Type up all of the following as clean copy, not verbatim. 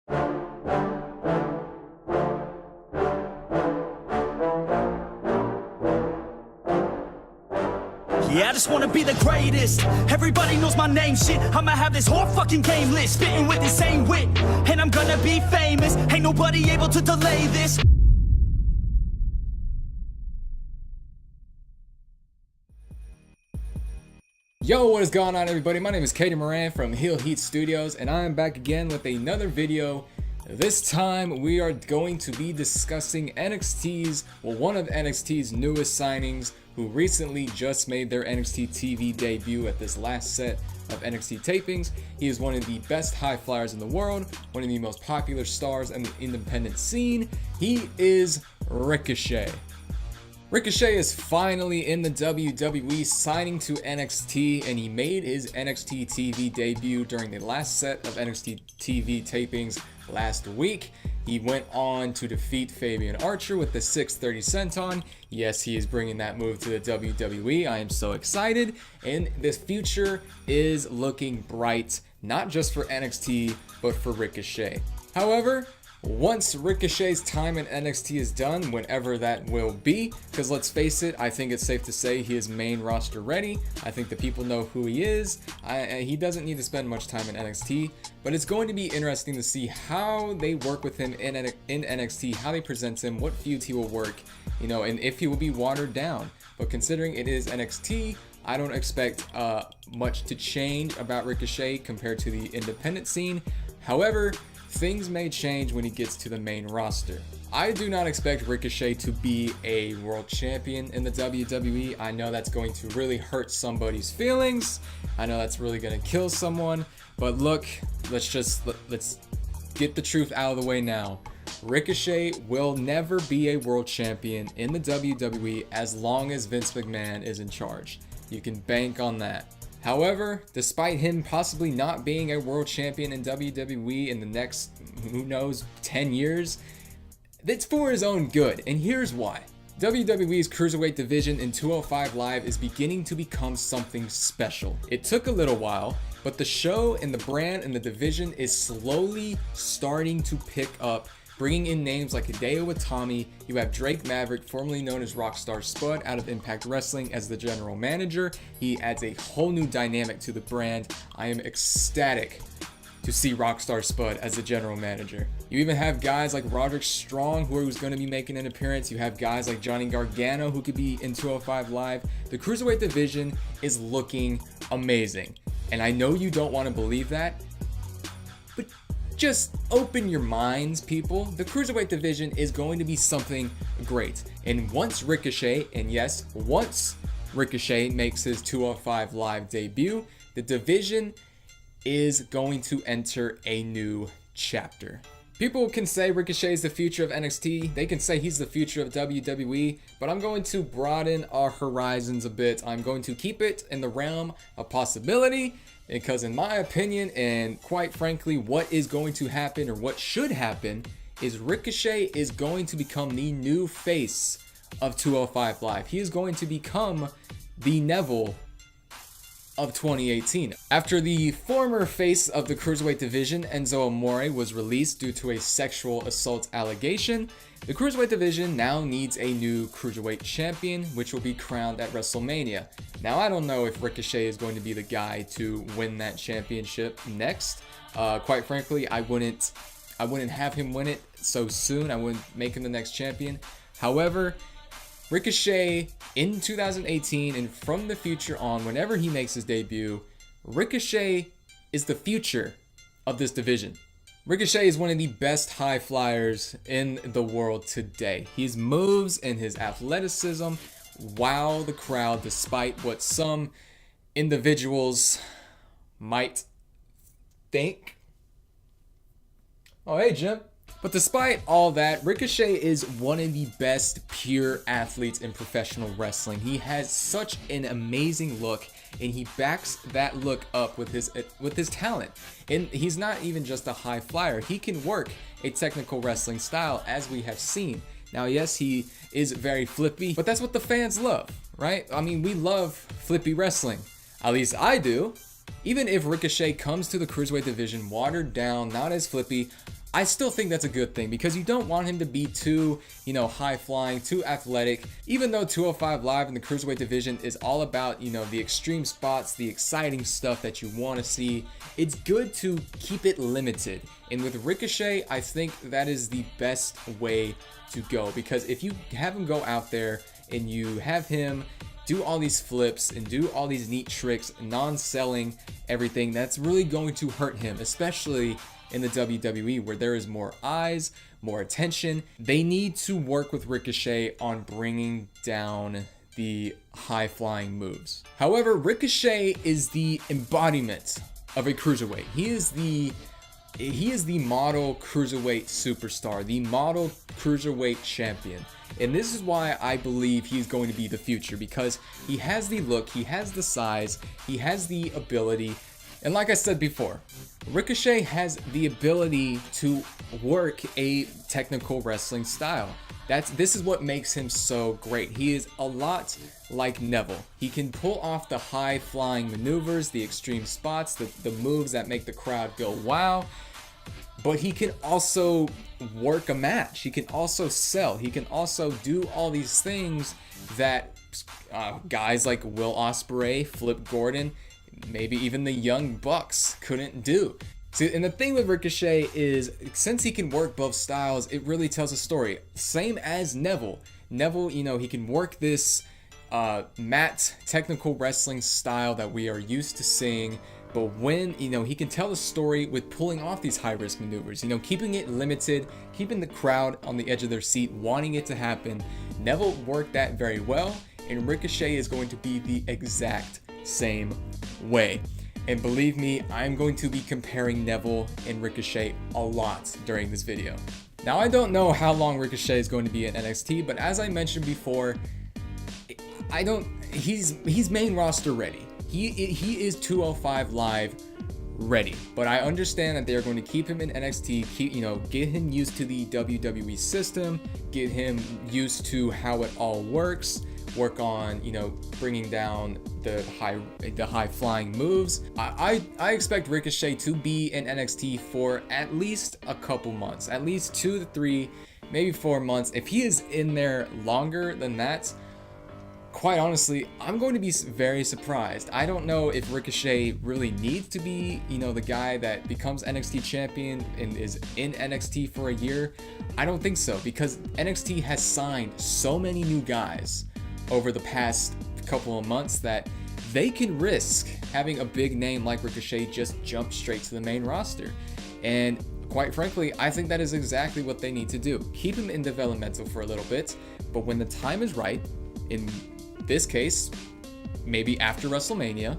Yeah, I just wanna be the greatest. Everybody knows my name, shit. I'ma have this whole fucking game list, spitting with the same wit, and I'm gonna be famous. Ain't nobody able to delay this. Yo, what is going on, everybody? My name is Caden Moran from Heel Heat Studios, and I am back again with another video. This time we are going to be discussing one of NXT's newest signings, who recently just made their NXT TV debut at this last set of NXT tapings. He is one of the best high flyers in the world, one of the most popular stars in the independent scene. He is Ricochet. Ricochet is finally in the WWE, signing to NXT, and he made his NXT TV debut during the last set of NXT TV tapings last week. He went on to defeat Fabian Archer with the 630 senton. Yes, he is bringing that move to the WWE. I am so excited, and this future is looking bright, not just for NXT, but for Ricochet. However, once Ricochet's time in NXT is done, whenever that will be, because let's face it, I think it's safe to say he is main roster ready. I think the people know who he is. He doesn't need to spend much time in NXT, but it's going to be interesting to see how they work with him in NXT, how they present him, what feuds he will work, and if he will be watered down. But considering it is NXT, I don't expect much to change about Ricochet compared to the independent scene. However, things may change when he gets to the main roster. I do not expect Ricochet to be a world champion in the WWE. I know that's going to really hurt somebody's feelings. I know that's really going to kill someone. But look, let's get the truth out of the way now. Ricochet will never be a world champion in the WWE as long as Vince McMahon is in charge. You can bank on that. However, despite him possibly not being a world champion in WWE in the next, who knows, 10 years, it's for his own good, and here's why. WWE's Cruiserweight division in 205 Live is beginning to become something special. It took a little while, but the show and the brand and the division is slowly starting to pick up, bringing in names like Hideo Itami. You have Drake Maverick, formerly known as Rockstar Spud, out of Impact Wrestling as the general manager. He adds a whole new dynamic to the brand. I am ecstatic to see Rockstar Spud as the general manager. You even have guys like Roderick Strong, who's going to be making an appearance. You have guys like Johnny Gargano, who could be in 205 Live. The Cruiserweight division is looking amazing. And I know you don't want to believe that, but just open your minds, people. The Cruiserweight division is going to be something great. And once Ricochet makes his 205 Live debut, the division is going to enter a new chapter. People can say Ricochet is the future of NXT. They can say he's the future of WWE, but I'm going to broaden our horizons a bit. I'm going to keep it in the realm of possibility, because in my opinion, and quite frankly, what is going to happen, or what should happen, is Ricochet is going to become the new face of 205 Live. He is going to become the Neville of 2018. After the former face of the Cruiserweight division, Enzo Amore, was released due to a sexual assault allegation, the Cruiserweight division now needs a new Cruiserweight champion, which will be crowned at WrestleMania. Now, I don't know if Ricochet is going to be the guy to win that championship next. Quite frankly, I wouldn't have him win it so soon. I wouldn't make him the next champion. However, Ricochet in 2018 and from the future on, whenever he makes his debut, Ricochet is the future of this division. Ricochet is one of the best high flyers in the world today. His moves and his athleticism wow the crowd, despite what some individuals might think. Oh, hey, Jim. But despite all that, Ricochet is one of the best pure athletes in professional wrestling. He has such an amazing look, and he backs that look up with his talent. And he's not even just a high flyer. He can work a technical wrestling style, as we have seen. Now, yes, he is very flippy, but that's what the fans love, right? I mean, we love flippy wrestling. At least I do. Even if Ricochet comes to the Cruiserweight division watered down, not as flippy, I still think that's a good thing because you don't want him to be too, high flying, too athletic. Even though 205 Live in the Cruiserweight division is all about, the extreme spots, the exciting stuff that you want to see, it's good to keep it limited. And with Ricochet, I think that is the best way to go, because if you have him go out there and you have him do all these flips and do all these neat tricks, non-selling everything, that's really going to hurt him, especially in the WWE where there is more eyes, more attention. They need to work with Ricochet on bringing down the high-flying moves. However, Ricochet is the embodiment of a cruiserweight. He is the model cruiserweight superstar, the model cruiserweight champion. And this is why I believe he's going to be the future, because he has the look, he has the size, he has the ability. And like I said before, Ricochet has the ability to work a technical wrestling style. This is what makes him so great. He is a lot like Neville. He can pull off the high flying maneuvers, the extreme spots, the moves that make the crowd go wow. But he can also work a match. He can also sell. He can also do all these things that guys like Will Ospreay, Flip Gordon, maybe even the Young Bucks couldn't do. See, and the thing with Ricochet is, since he can work both styles, it really tells a story. Same as Neville. Neville, he can work this mat technical wrestling style that we are used to seeing. But when, he can tell a story with pulling off these high-risk maneuvers, keeping it limited, keeping the crowd on the edge of their seat, wanting it to happen. Neville worked that very well, and Ricochet is going to be the exact same way. And believe me, I'm going to be comparing Neville and Ricochet a lot during this video. Now, I don't know how long Ricochet is going to be in NXT, but as I mentioned before, he's main roster ready. He is 205 Live ready, but I understand that they're going to keep him in NXT, get him used to the WWE system, get him used to how it all works, work on, bringing down the high flying moves. I expect Ricochet to be in NXT for at least a couple months, at least 2 to 3, maybe 4 months. If he is in there longer than that, quite honestly, I'm going to be very surprised. I don't know if Ricochet really needs to be, the guy that becomes NXT champion and is in NXT for a year. I don't think so, because NXT has signed so many new guys over the past couple of months that they can risk having a big name like Ricochet just jump straight to the main roster. And quite frankly, I think that is exactly what they need to do. Keep him in developmental for a little bit, but when the time is right, in this case, maybe after WrestleMania,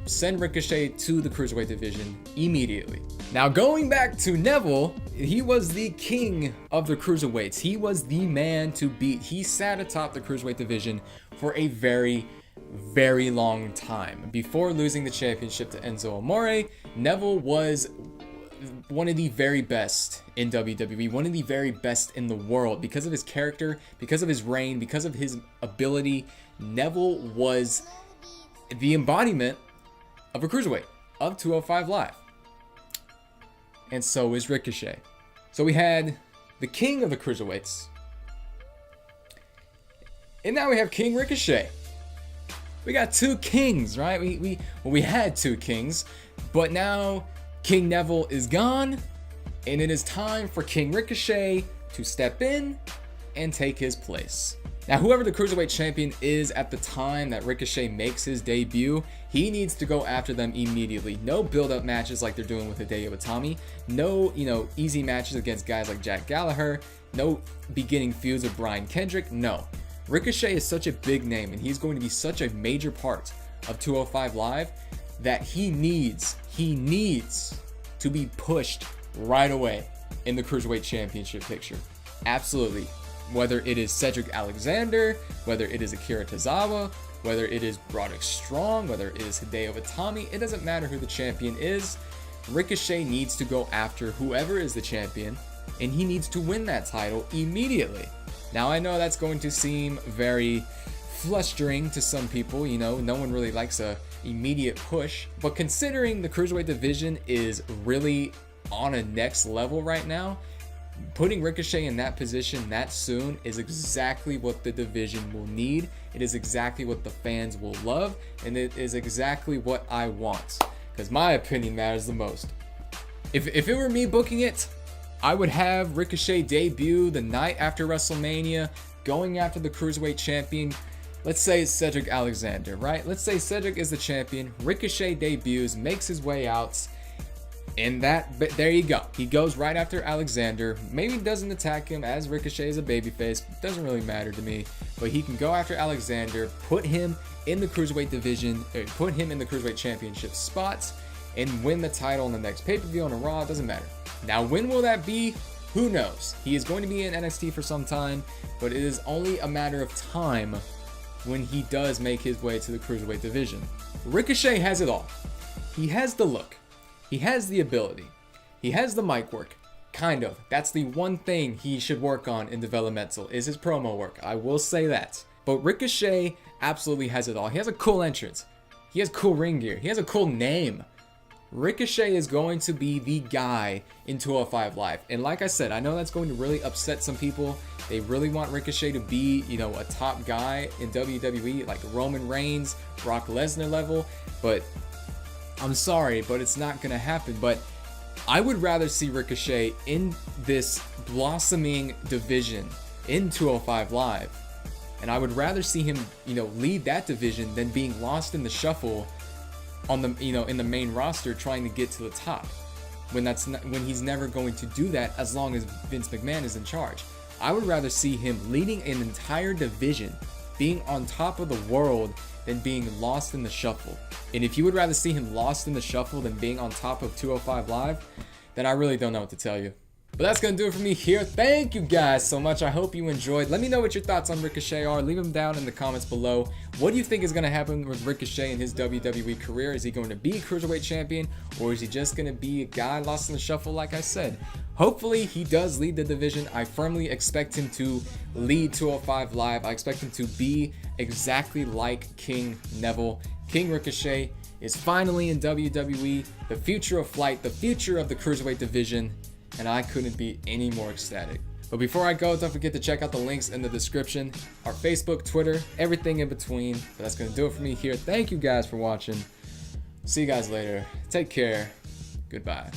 send Ricochet to the Cruiserweight division immediately. Now, going back to Neville, he was the king of the Cruiserweights. He was the man to beat. He sat atop the Cruiserweight division for a very, very long time. Before losing the championship to Enzo Amore, Neville was one of the very best in WWE, one of the very best in the world. Because of his character, because of his reign, because of his ability, Neville was the embodiment of a cruiserweight, of 205 Live. And so is Ricochet. So we had the king of the cruiserweights, and now we have King Ricochet. We got two kings, right? We had two kings, but now King Neville is gone, and it is time for King Ricochet to step in and take his place. Now, whoever the Cruiserweight champion is at the time that Ricochet makes his debut, he needs to go after them immediately. No build-up matches like they're doing with Hideo Itami. No, easy matches against guys like Jack Gallagher. No beginning feuds with Brian Kendrick. No. Ricochet is such a big name, and he's going to be such a major part of 205 Live that he needs to be pushed right away in the Cruiserweight Championship picture. Absolutely. Whether it is Cedric Alexander, whether it is Akira Tozawa, whether it is Broderick Strong, whether it is Hideo Itami, it doesn't matter who the champion is. Ricochet needs to go after whoever is the champion, and he needs to win that title immediately. Now, I know that's going to seem very flustering to some people, no one really likes a immediate push, but considering the Cruiserweight division is really on a next level right now, putting Ricochet in that position that soon is exactly what the division will need. It is exactly what the fans will love, and it is exactly what I want, because my opinion matters the most. If it were me booking it, I would have Ricochet debut the night after WrestleMania, going after the Cruiserweight champion. Let's say it's Cedric Alexander, right? Let's say Cedric is the champion, Ricochet debuts, makes his way out, and there you go. He goes right after Alexander. Maybe doesn't attack him, as Ricochet is a babyface. Doesn't really matter to me. But he can go after Alexander, put him in the Cruiserweight division, put him in the Cruiserweight championship spots, and win the title on the next pay-per-view on a Raw. Doesn't matter. Now, when will that be? Who knows? He is going to be in NXT for some time, but it is only a matter of time when he does make his way to the Cruiserweight division. Ricochet has it all. He has the look. He has the ability. He has the mic work. Kind of. That's the one thing he should work on in developmental, is his promo work. I will say that. But Ricochet absolutely has it all. He has a cool entrance. He has cool ring gear. He has a cool name. Ricochet is going to be the guy in 205 Live. And like I said, I know that's going to really upset some people. They really want Ricochet to be, a top guy in WWE, like Roman Reigns, Brock Lesnar level. But I'm sorry, but it's not going to happen. But I would rather see Ricochet in this blossoming division in 205 Live. And I would rather see him, lead that division than being lost in the shuffle on the, in the main roster trying to get to the top. When he's never going to do that as long as Vince McMahon is in charge. I would rather see him leading an entire division, being on top of the world, than being lost in the shuffle. And if you would rather see him lost in the shuffle than being on top of 205 Live, then I really don't know what to tell you. But that's going to do it for me here. Thank you guys so much. I hope you enjoyed. Let me know what your thoughts on Ricochet are. Leave them down in the comments below. What do you think is going to happen with Ricochet in his WWE career? Is he going to be Cruiserweight champion, or is he just going to be a guy lost in the shuffle like I said? Hopefully he does lead the division. I firmly expect him to lead 205 Live. I expect him to be exactly like King Neville. King Ricochet is finally in WWE, the future of Flight, the future of the Cruiserweight division, and I couldn't be any more ecstatic. But before I go, don't forget to check out the links in the description, our Facebook, Twitter, everything in between. But that's going to do it for me here. Thank you guys for watching. See you guys later. Take care. Goodbye.